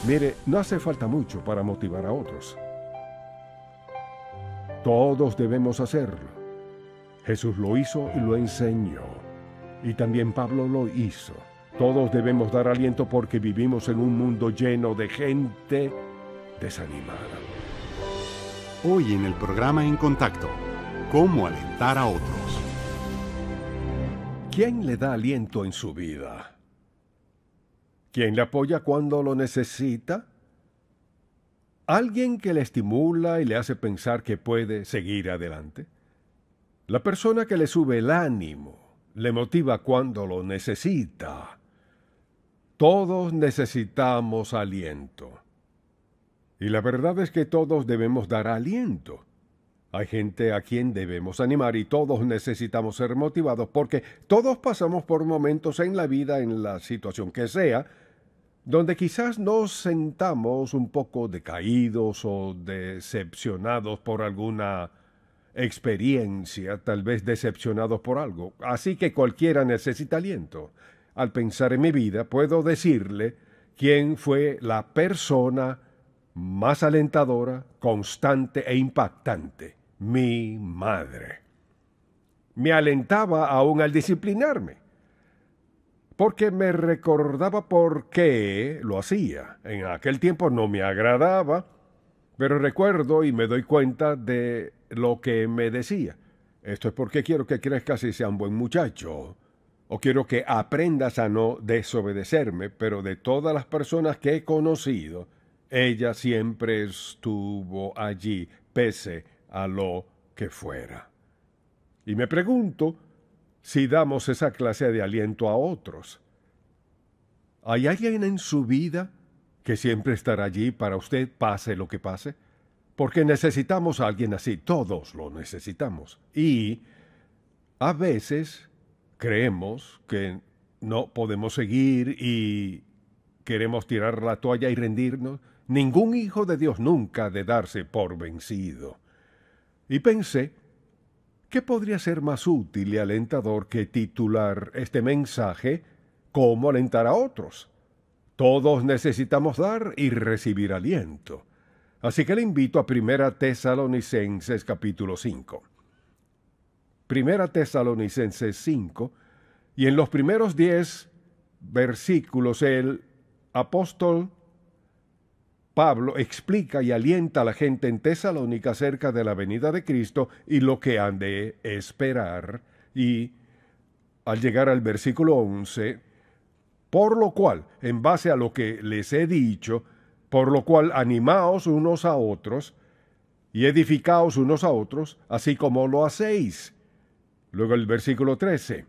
Mire, no hace falta mucho para motivar a otros. Todos debemos hacerlo. Jesús lo hizo y lo enseñó. Y también Pablo lo hizo. Todos debemos dar aliento porque vivimos en un mundo lleno de gente desanimada. Hoy en el programa En Contacto, ¿cómo alentar a otros? ¿Quién le da aliento en su vida? ¿Quién le apoya cuando lo necesita? ¿Alguien que le estimula y le hace pensar que puede seguir adelante? La persona que le sube el ánimo, le motiva cuando lo necesita. Todos necesitamos aliento. Y la verdad es que todos debemos dar aliento. Hay gente a quien debemos animar y todos necesitamos ser motivados porque todos pasamos por momentos en la vida, en la situación que sea, donde quizás nos sentamos un poco decaídos o decepcionados por alguna experiencia, tal vez decepcionados por algo. Así que cualquiera necesita aliento. Al pensar en mi vida, puedo decirle quién fue la persona más alentadora, constante e impactante. Mi madre. Me alentaba aún al disciplinarme, porque me recordaba por qué lo hacía. En aquel tiempo no me agradaba, pero recuerdo y me doy cuenta de lo que me decía. Esto es porque quiero que crezcas y sea un buen muchacho. O quiero que aprendas a no desobedecerme, pero de todas las personas que he conocido, ella siempre estuvo allí, pese a lo que fuera. Y me pregunto si damos esa clase de aliento a otros. ¿Hay alguien en su vida que siempre estará allí para usted, pase lo que pase? Porque necesitamos a alguien así, todos lo necesitamos. Y a veces creemos que no podemos seguir y queremos tirar la toalla y rendirnos. Ningún hijo de Dios nunca ha de darse por vencido. Y pensé, ¿qué podría ser más útil y alentador que titular este mensaje ¿Cómo alentar a otros? Todos necesitamos dar y recibir aliento. Así que le invito a 1 Tesalonicenses capítulo 5. 1 Tesalonicenses 5, y en los primeros 10 versículos el apóstol Pablo explica y alienta a la gente en Tesalónica acerca de la venida de Cristo y lo que han de esperar. Y al llegar al versículo 11, por lo cual, en base a lo que les he dicho, por lo cual animaos unos a otros y edificaos unos a otros, así como lo hacéis. Luego el versículo 13,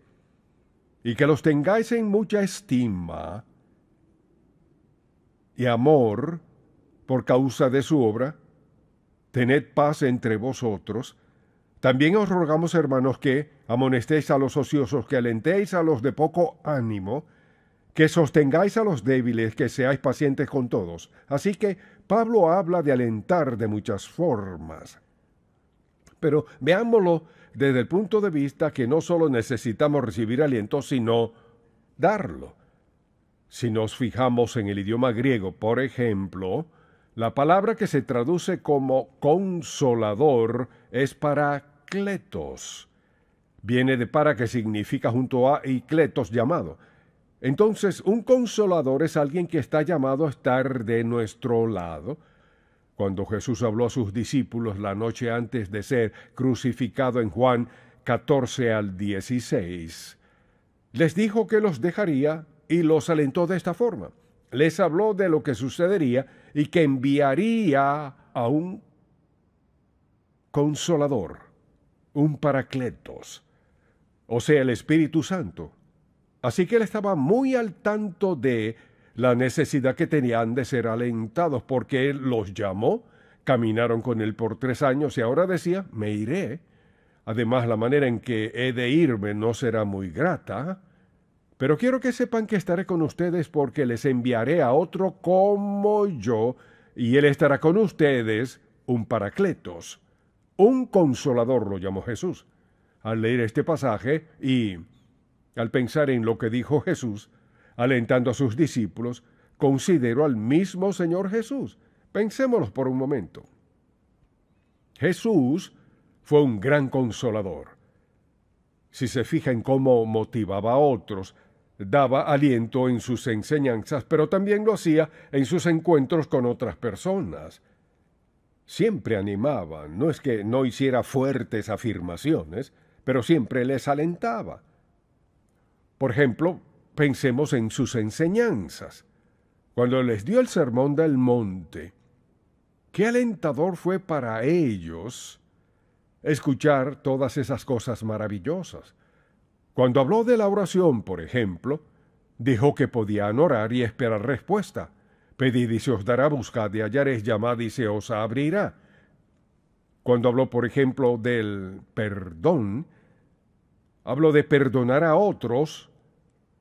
y que los tengáis en mucha estima y amor por causa de su obra, tened paz entre vosotros. También os rogamos, hermanos, que amonestéis a los ociosos, que alentéis a los de poco ánimo, que sostengáis a los débiles, que seáis pacientes con todos. Así que Pablo habla de alentar de muchas formas. Pero veámoslo desde el punto de vista que no solo necesitamos recibir aliento, sino darlo. Si nos fijamos en el idioma griego, por ejemplo, la palabra que se traduce como consolador es parakletos. Viene de para, que significa junto a, y kletos, llamado. Entonces, un consolador es alguien que está llamado a estar de nuestro lado. Cuando Jesús habló a sus discípulos la noche antes de ser crucificado en Juan 14 al 16, les dijo que los dejaría y los alentó de esta forma. Les habló de lo que sucedería y que enviaría a un consolador, un paracletos, o sea, el Espíritu Santo. Así que él estaba muy al tanto de la necesidad que tenían de ser alentados, porque él los llamó, caminaron con él por 3 años y ahora decía, me iré. Además, la manera en que he de irme no será muy grata, pero quiero que sepan que estaré con ustedes porque les enviaré a otro como yo, y él estará con ustedes, un paracletos, un consolador, lo llamó Jesús. Al leer este pasaje y al pensar en lo que dijo Jesús, alentando a sus discípulos, considero al mismo Señor Jesús. Pensémoslo por un momento. Jesús fue un gran consolador. Si se fija en cómo motivaba a otros, daba aliento en sus enseñanzas, pero también lo hacía en sus encuentros con otras personas. Siempre animaba, no es que no hiciera fuertes afirmaciones, pero siempre les alentaba. Por ejemplo, pensemos en sus enseñanzas. Cuando les dio el sermón del monte, qué alentador fue para ellos escuchar todas esas cosas maravillosas. Cuando habló de la oración, por ejemplo, dijo que podían orar y esperar respuesta. Pedid y se os dará, buscad y hallaréis, llamad y se os abrirá. Cuando habló, por ejemplo, del perdón, habló de perdonar a otros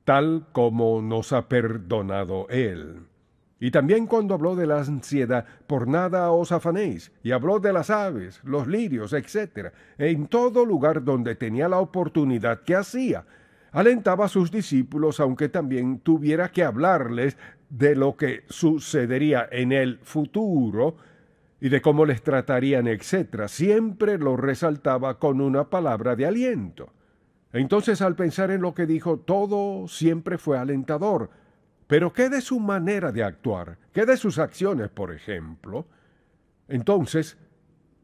tal como nos ha perdonado Él. Y también cuando habló de la ansiedad, por nada os afanéis, y habló de las aves, los lirios, etc. En todo lugar donde tenía la oportunidad, ¿qué hacía? Alentaba a sus discípulos, aunque también tuviera que hablarles de lo que sucedería en el futuro y de cómo les tratarían, etc. Siempre lo resaltaba con una palabra de aliento. Entonces, al pensar en lo que dijo, todo siempre fue alentador. Pero ¿qué de su manera de actuar? ¿Qué de sus acciones, por ejemplo? Entonces,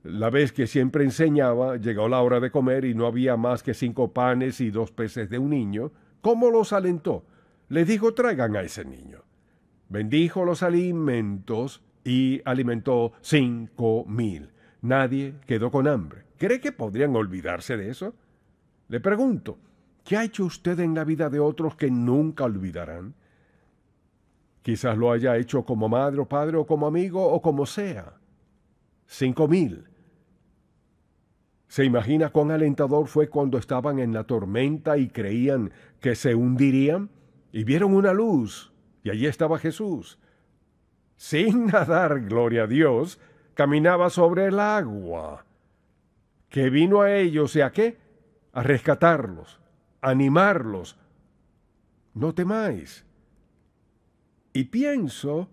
la vez que siempre enseñaba, llegó la hora de comer y no había más que 5 panes y 2 peces de un niño. ¿Cómo los alentó? Les dijo, traigan a ese niño. Bendijo los alimentos y alimentó 5,000. Nadie quedó con hambre. ¿Cree que podrían olvidarse de eso? Le pregunto, ¿qué ha hecho usted en la vida de otros que nunca olvidarán? Quizás lo haya hecho como madre o padre o como amigo o como sea. 5,000. ¿Se imagina cuán alentador fue cuando estaban en la tormenta y creían que se hundirían? Y vieron una luz, y allí estaba Jesús. Sin nadar, gloria a Dios, caminaba sobre el agua. Que vino a ellos, ¿y a qué? A rescatarlos, a animarlos. No temáis. Y pienso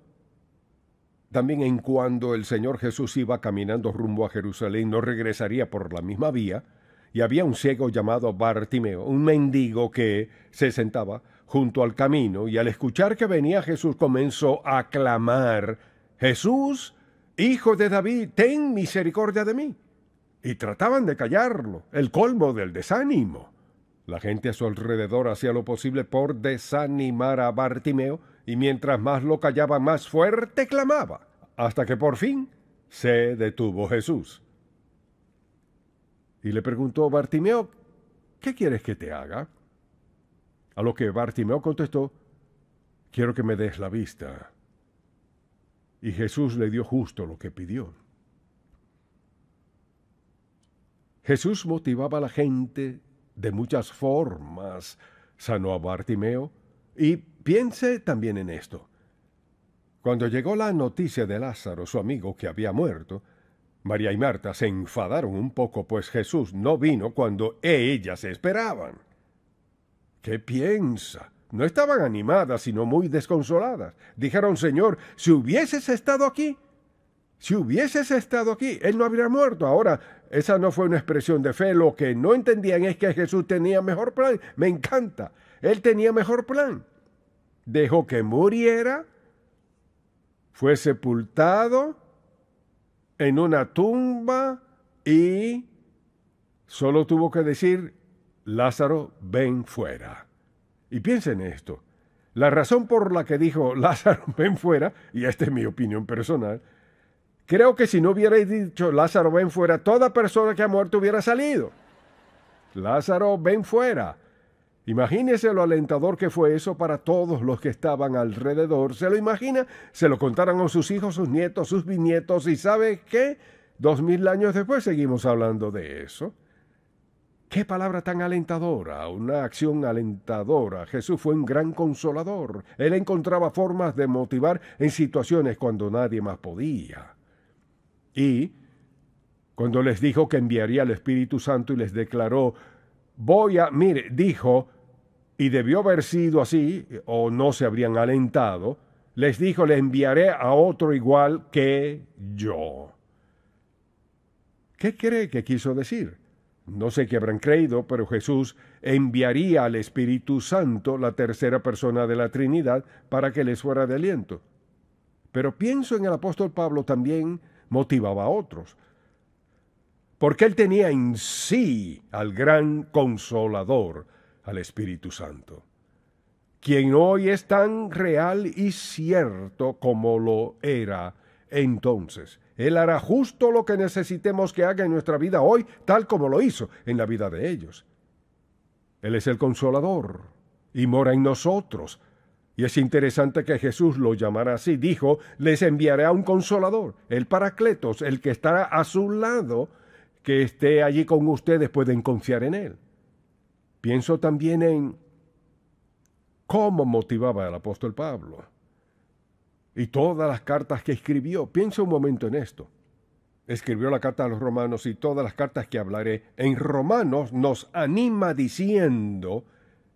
también en cuando el Señor Jesús iba caminando rumbo a Jerusalén, no regresaría por la misma vía, y había un ciego llamado Bartimeo, un mendigo que se sentaba junto al camino, y al escuchar que venía Jesús comenzó a clamar, Jesús, Hijo de David, ten misericordia de mí. Y trataban de callarlo, el colmo del desánimo. La gente a su alrededor hacía lo posible por desanimar a Bartimeo, y mientras más lo callaba, más fuerte clamaba, hasta que por fin se detuvo Jesús. Y le preguntó, Bartimeo, ¿qué quieres que te haga? A lo que Bartimeo contestó, quiero que me des la vista. Y Jesús le dio justo lo que pidió. Jesús motivaba a la gente de muchas formas. Sanó a Bartimeo. Y piense también en esto. Cuando llegó la noticia de Lázaro, su amigo que había muerto, María y Marta se enfadaron un poco, pues Jesús no vino cuando ellas esperaban. ¿Qué piensa? No estaban animadas, sino muy desconsoladas. Dijeron, Señor, si hubieses estado aquí, Él no habría muerto. Ahora, esa no fue una expresión de fe. Lo que no entendían es que Jesús tenía mejor plan. Me encanta. Él tenía mejor plan. Dejó que muriera, fue sepultado en una tumba y solo tuvo que decir, Lázaro, ven fuera. Y piensen en esto. La razón por la que dijo, Lázaro, ven fuera, y esta es mi opinión personal, creo que si no hubiera dicho, Lázaro, ven fuera, toda persona que ha muerto hubiera salido. Lázaro, ven fuera. Imagínese lo alentador que fue eso para todos los que estaban alrededor. ¿Se lo imagina? Se lo contaron a sus hijos, sus nietos, sus bisnietos. ¿Y sabe qué? 2000 años después seguimos hablando de eso. ¡Qué palabra tan alentadora! Una acción alentadora. Jesús fue un gran consolador. Él encontraba formas de motivar en situaciones cuando nadie más podía. Y cuando les dijo que enviaría al Espíritu Santo y les declaró, dijo, y debió haber sido así, o no se habrían alentado, les dijo, le enviaré a otro igual que yo. ¿Qué cree que quiso decir? No sé qué habrán creído, pero Jesús enviaría al Espíritu Santo, la tercera persona de la Trinidad, para que les fuera de aliento. Pero pienso en el apóstol Pablo también motivaba a otros, porque él tenía en sí al gran Consolador, al Espíritu Santo, quien hoy es tan real y cierto como lo era entonces. Él hará justo lo que necesitemos que haga en nuestra vida hoy, tal como lo hizo en la vida de ellos. Él es el Consolador y mora en nosotros. Y es interesante que Jesús lo llamara así. Dijo, les enviaré a un Consolador, el Paracletos, el que estará a su lado, que esté allí con ustedes, pueden confiar en él. Pienso también en cómo motivaba al apóstol Pablo y todas las cartas que escribió. Piensa un momento en esto. Escribió la carta a los romanos y todas las cartas que hablaré en Romanos nos anima diciendo,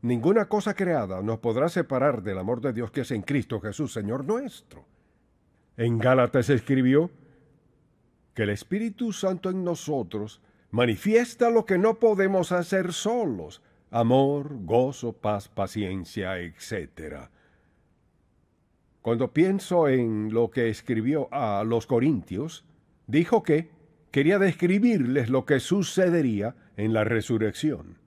ninguna cosa creada nos podrá separar del amor de Dios que es en Cristo Jesús, Señor nuestro. En Gálatas escribió que el Espíritu Santo en nosotros manifiesta lo que no podemos hacer solos, amor, gozo, paz, paciencia, etc. Cuando pienso en lo que escribió a los Corintios, dijo que quería describirles lo que sucedería en la resurrección.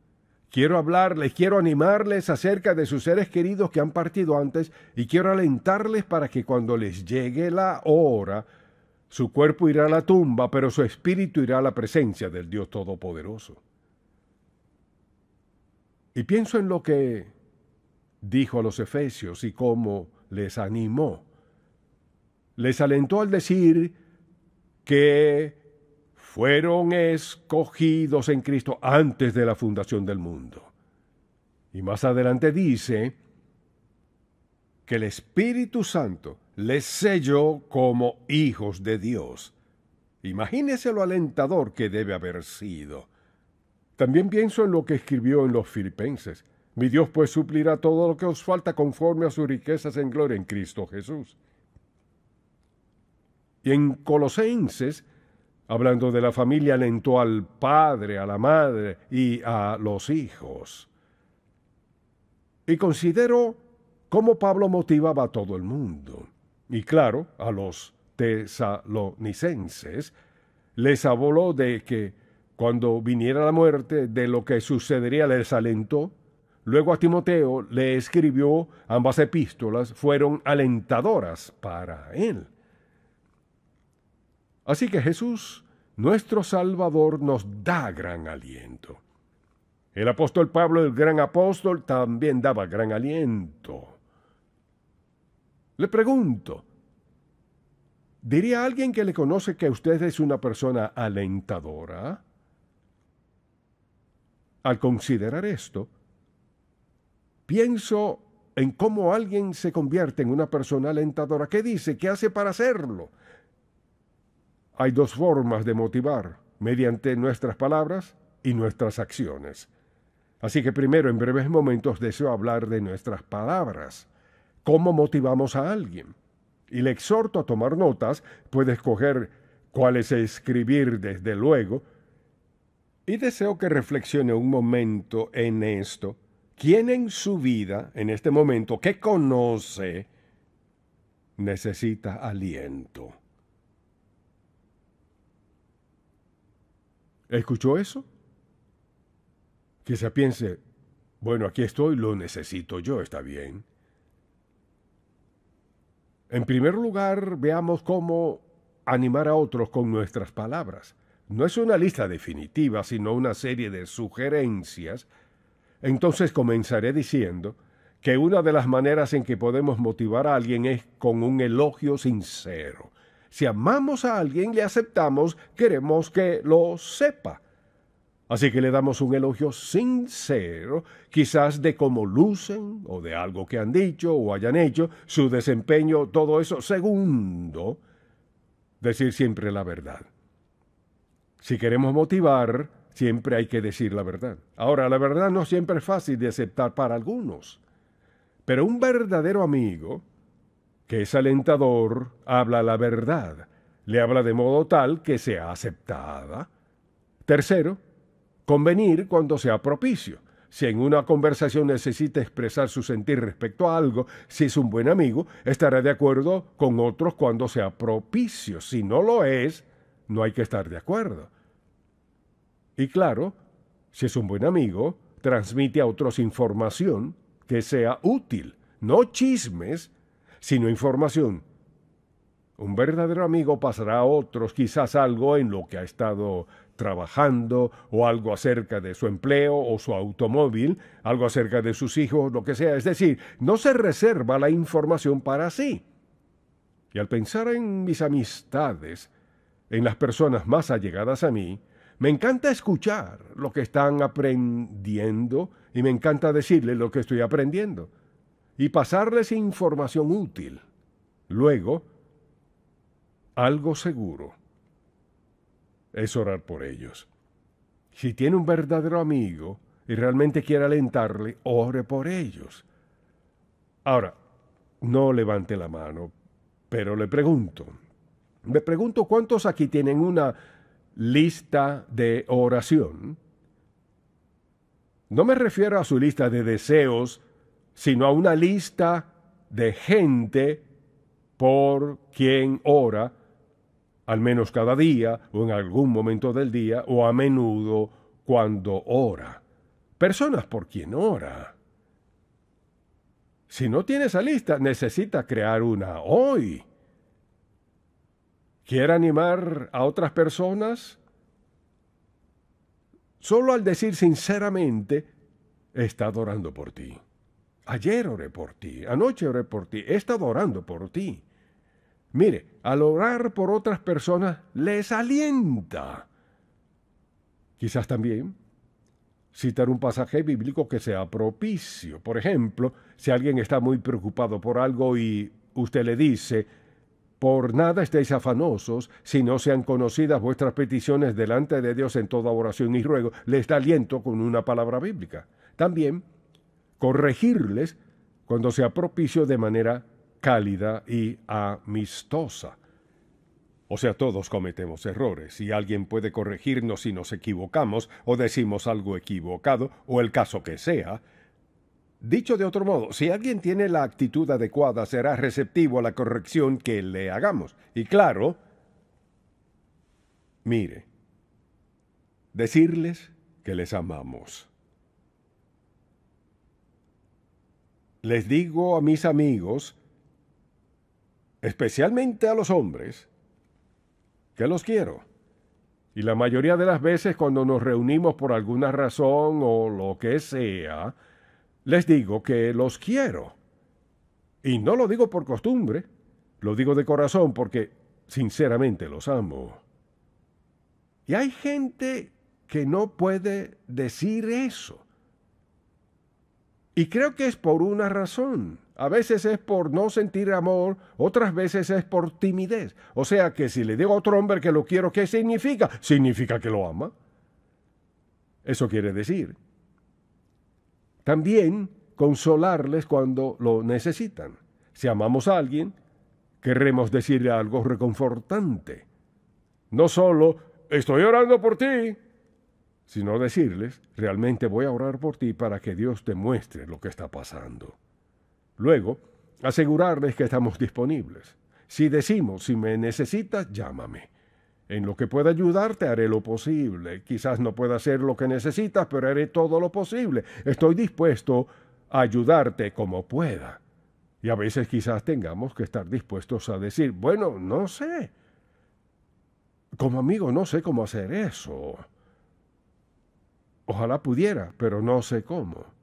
Quiero hablarles, quiero animarles acerca de sus seres queridos que han partido antes y quiero alentarles para que cuando les llegue la hora, su cuerpo irá a la tumba, pero su espíritu irá a la presencia del Dios Todopoderoso. Y pienso en lo que dijo a los efesios y cómo les animó. Les alentó al decir que fueron escogidos en Cristo antes de la fundación del mundo. Y más adelante dice que el Espíritu Santo les selló como hijos de Dios. Imagínese lo alentador que debe haber sido. También pienso en lo que escribió en los Filipenses. Mi Dios pues suplirá todo lo que os falta conforme a sus riquezas en gloria en Cristo Jesús. Y en Colosenses, hablando de la familia, alentó al padre, a la madre y a los hijos. Y considero cómo Pablo motivaba a todo el mundo. Y claro, a los tesalonicenses les habló de que cuando viniera la muerte, de lo que sucedería, les alentó. Luego a Timoteo le escribió, ambas epístolas fueron alentadoras para él. Así que Jesús, nuestro Salvador, nos da gran aliento. El apóstol Pablo, el gran apóstol, también daba gran aliento. Le pregunto, ¿diría alguien que le conoce que usted es una persona alentadora? Al considerar esto, pienso en cómo alguien se convierte en una persona alentadora. ¿Qué dice? ¿Qué hace para hacerlo? Hay dos formas de motivar, mediante nuestras palabras y nuestras acciones. Así que primero, en breves momentos, deseo hablar de nuestras palabras. ¿Cómo motivamos a alguien? Y le exhorto a tomar notas, puede escoger cuáles escribir desde luego, y deseo que reflexione un momento en esto. ¿Quién en su vida, en este momento, que conoce, necesita aliento? ¿Escuchó eso? Quizá piense, bueno, aquí estoy, lo necesito yo, está bien. En primer lugar, veamos cómo animar a otros con nuestras palabras. No es una lista definitiva, sino una serie de sugerencias. Entonces comenzaré diciendo que una de las maneras en que podemos motivar a alguien es con un elogio sincero. Si amamos a alguien, le aceptamos, queremos que lo sepa. Así que le damos un elogio sincero, quizás de cómo lucen, o de algo que han dicho o hayan hecho, su desempeño, todo eso. Segundo, decir siempre la verdad. Si queremos motivar, siempre hay que decir la verdad. Ahora, la verdad no siempre es fácil de aceptar para algunos, pero un verdadero amigo que es alentador, habla la verdad, le habla de modo tal que sea aceptada. Tercero, convenir cuando sea propicio. Si en una conversación necesita expresar su sentir respecto a algo, si es un buen amigo, estará de acuerdo con otros cuando sea propicio. Si no lo es, no hay que estar de acuerdo. Y claro, si es un buen amigo, transmite a otros información que sea útil, no chismes, sino información. Un verdadero amigo pasará a otros quizás algo en lo que ha estado trabajando, o algo acerca de su empleo o su automóvil, algo acerca de sus hijos, lo que sea. Es decir, no se reserva la información para sí. Y al pensar en mis amistades, en las personas más allegadas a mí, me encanta escuchar lo que están aprendiendo y me encanta decirles lo que estoy aprendiendo y pasarles información útil. Luego, algo seguro es orar por ellos. Si tiene un verdadero amigo y realmente quiere alentarle, ore por ellos. Ahora, no levante la mano, pero me pregunto cuántos aquí tienen una lista de oración. No me refiero a su lista de deseos, sino a una lista de gente por quien ora, al menos cada día, o en algún momento del día, o a menudo cuando ora. Personas por quien ora. Si no tiene esa lista, necesita crear una hoy. ¿Quiere animar a otras personas? Solo al decir sinceramente, he estado orando por ti. Ayer oré por ti, anoche oré por ti, he estado orando por ti. Mire, al orar por otras personas les alienta. Quizás también citar un pasaje bíblico que sea propicio. Por ejemplo, si alguien está muy preocupado por algo y usted le dice: por nada estéis afanosos, si no sean conocidas vuestras peticiones delante de Dios en toda oración y ruego, les da aliento con una palabra bíblica. También corregirles cuando sea propicio de manera cálida y amistosa. O sea, todos cometemos errores y alguien puede corregirnos si nos equivocamos o decimos algo equivocado o el caso que sea. Dicho de otro modo, si alguien tiene la actitud adecuada, será receptivo a la corrección que le hagamos. Y claro, mire, decirles que les amamos. Les digo a mis amigos, especialmente a los hombres, que los quiero. Y la mayoría de las veces cuando nos reunimos por alguna razón o lo que sea, les digo que los quiero. Y no lo digo por costumbre, lo digo de corazón porque sinceramente los amo. Y hay gente que no puede decir eso. Y creo que es por una razón. A veces es por no sentir amor, otras veces es por timidez. O sea que si le digo a otro hombre que lo quiero, ¿qué significa? Significa que lo ama. Eso quiere decir. También consolarles cuando lo necesitan. Si amamos a alguien, querremos decirle algo reconfortante. No solo, estoy orando por ti, sino decirles, realmente voy a orar por ti para que Dios te muestre lo que está pasando. Luego, asegurarles que estamos disponibles. Si decimos, si me necesitas, llámame. En lo que pueda ayudarte, haré lo posible. Quizás no pueda hacer lo que necesitas, pero haré todo lo posible. Estoy dispuesto a ayudarte como pueda. Y a veces quizás tengamos que estar dispuestos a decir, bueno, no sé. Como amigo no sé cómo hacer eso. Ojalá pudiera, pero no sé cómo.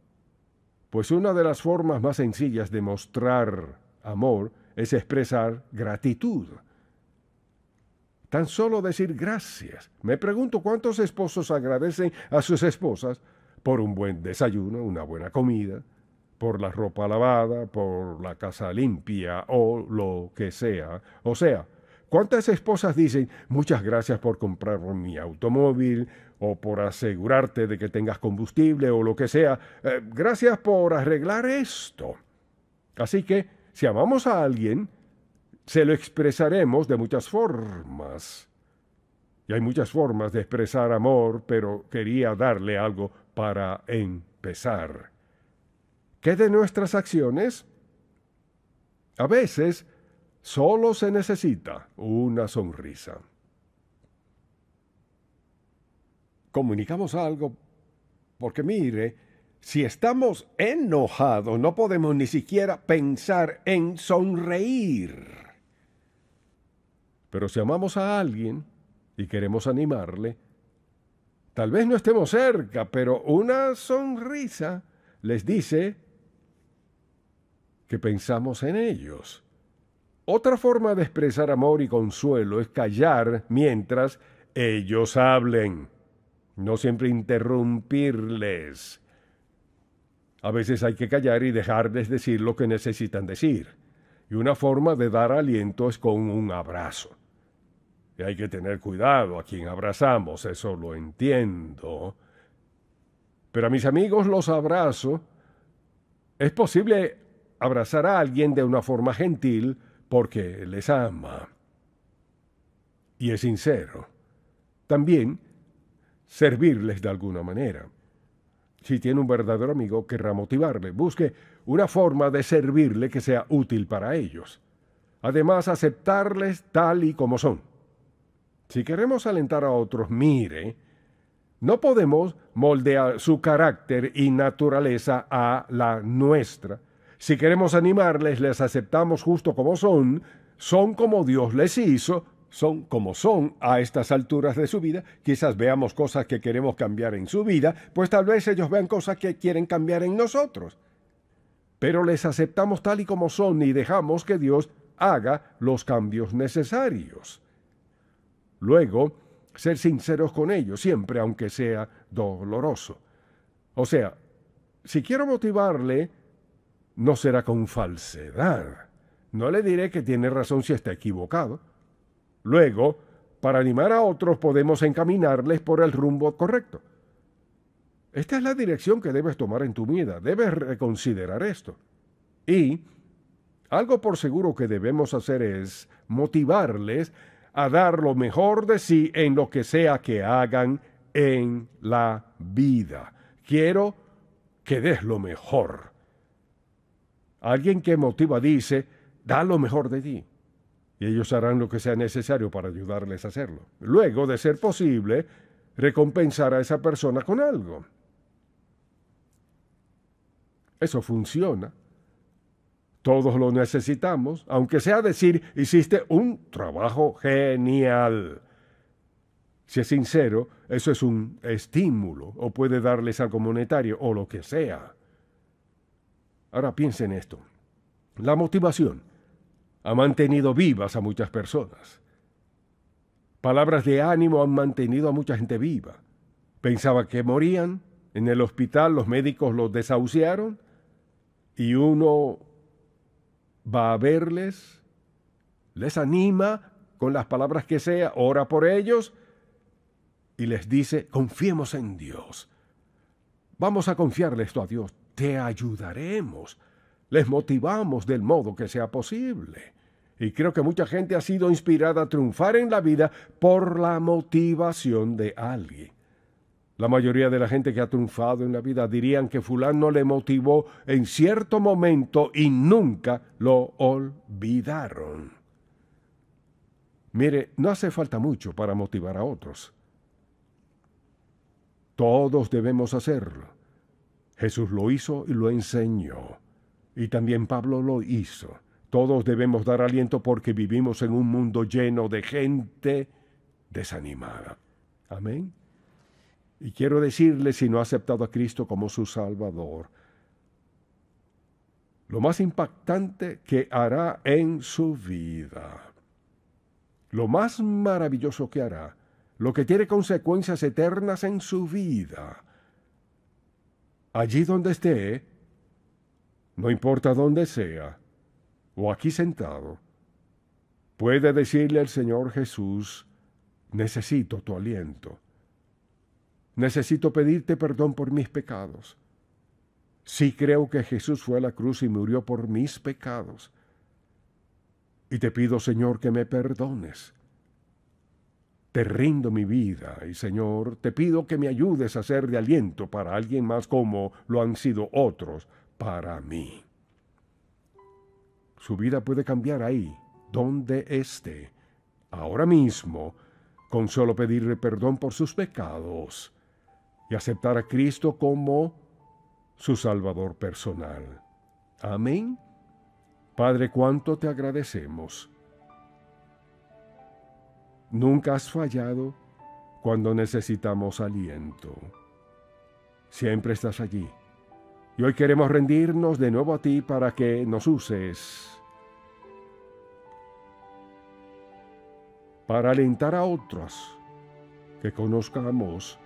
Pues una de las formas más sencillas de mostrar amor es expresar gratitud. Tan solo decir gracias. Me pregunto cuántos esposos agradecen a sus esposas por un buen desayuno, una buena comida, por la ropa lavada, por la casa limpia o lo que sea. O sea, ¿cuántas esposas dicen muchas gracias por comprar mi automóvil o por asegurarte de que tengas combustible o lo que sea? Gracias por arreglar esto. Así que si amamos a alguien, se lo expresaremos de muchas formas. Y hay muchas formas de expresar amor, pero quería darle algo para empezar. ¿Qué de nuestras acciones? A veces solo se necesita una sonrisa. Comunicamos algo porque mire, si estamos enojados no podemos ni siquiera pensar en sonreír. Pero si amamos a alguien y queremos animarle, tal vez no estemos cerca, pero una sonrisa les dice que pensamos en ellos. Otra forma de expresar amor y consuelo es callar mientras ellos hablen, no siempre interrumpirles. A veces hay que callar y dejarles decir lo que necesitan decir. Y una forma de dar aliento es con un abrazo. Y hay que tener cuidado a quien abrazamos, eso lo entiendo. Pero a mis amigos los abrazo. Es posible abrazar a alguien de una forma gentil porque les ama y es sincero. También servirles de alguna manera. Si tiene un verdadero amigo, querrá motivarle. Busque una forma de servirle que sea útil para ellos. Además, aceptarles tal y como son. Si queremos alentar a otros, mire, no podemos moldear su carácter y naturaleza a la nuestra. Si queremos animarles, les aceptamos justo como son como Dios les hizo, son como son a estas alturas de su vida. Quizás veamos cosas que queremos cambiar en su vida, pues tal vez ellos vean cosas que quieren cambiar en nosotros. Pero les aceptamos tal y como son y dejamos que Dios haga los cambios necesarios. Luego, ser sinceros con ellos, siempre aunque sea doloroso. O sea, si quiero motivarle, no será con falsedad. No le diré que tiene razón si está equivocado. Luego, para animar a otros podemos encaminarles por el rumbo correcto. Esta es la dirección que debes tomar en tu vida. Debes reconsiderar esto. Y algo por seguro que debemos hacer es motivarles a dar lo mejor de sí en lo que sea que hagan en la vida. Quiero que des lo mejor. Alguien que motiva dice, da lo mejor de ti. Y ellos harán lo que sea necesario para ayudarles a hacerlo. Luego, de ser posible, recompensar a esa persona con algo. Eso funciona. Todos lo necesitamos, aunque sea decir, hiciste un trabajo genial. Si es sincero, eso es un estímulo, o puede darles algo monetario, o lo que sea. Ahora piensen en esto. La motivación ha mantenido vivas a muchas personas. Palabras de ánimo han mantenido a mucha gente viva. Pensaba que morían, en el hospital los médicos los desahuciaron, y uno va a verles, les anima con las palabras que sea, ora por ellos, y les dice, confiemos en Dios. Vamos a confiarle esto a Dios. Te ayudaremos. Les motivamos del modo que sea posible. Y creo que mucha gente ha sido inspirada a triunfar en la vida por la motivación de alguien. La mayoría de la gente que ha triunfado en la vida dirían que fulano le motivó en cierto momento y nunca lo olvidaron. Mire, no hace falta mucho para motivar a otros. Todos debemos hacerlo. Jesús lo hizo y lo enseñó. Y también Pablo lo hizo. Todos debemos dar aliento porque vivimos en un mundo lleno de gente desanimada. Amén. Y quiero decirle, si no ha aceptado a Cristo como su Salvador, lo más impactante que hará en su vida, lo más maravilloso que hará, lo que tiene consecuencias eternas en su vida, allí donde esté, no importa dónde sea, o aquí sentado, puede decirle al Señor Jesús, necesito tu aliento. Necesito pedirte perdón por mis pecados. Sí creo que Jesús fue a la cruz y murió por mis pecados. y te pido, Señor, que me perdones. Te rindo mi vida y, Señor, te pido que me ayudes a ser de aliento para alguien más como lo han sido otros para mí. Su vida puede cambiar ahí, donde esté, ahora mismo, con solo pedirle perdón por sus pecados y aceptar a Cristo como su Salvador personal. Amén. Padre, cuánto te agradecemos. Nunca has fallado cuando necesitamos aliento. Siempre estás allí. Y hoy queremos rendirnos de nuevo a ti para que nos uses para alentar a otros, que conozcamos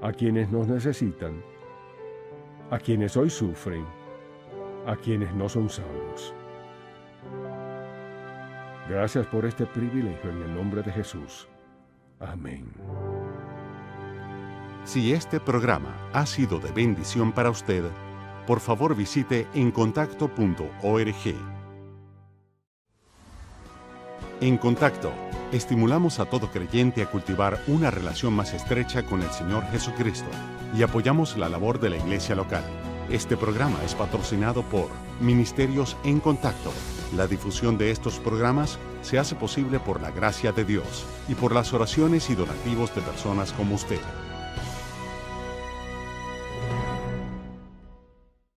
a quienes nos necesitan, a quienes hoy sufren, a quienes no son salvos. Gracias por este privilegio en el nombre de Jesús. Amén. Si este programa ha sido de bendición para usted, por favor visite encontacto.org. En Contacto, estimulamos a todo creyente a cultivar una relación más estrecha con el Señor Jesucristo y apoyamos la labor de la iglesia local. Este programa es patrocinado por Ministerios en Contacto. La difusión de estos programas se hace posible por la gracia de Dios y por las oraciones y donativos de personas como usted.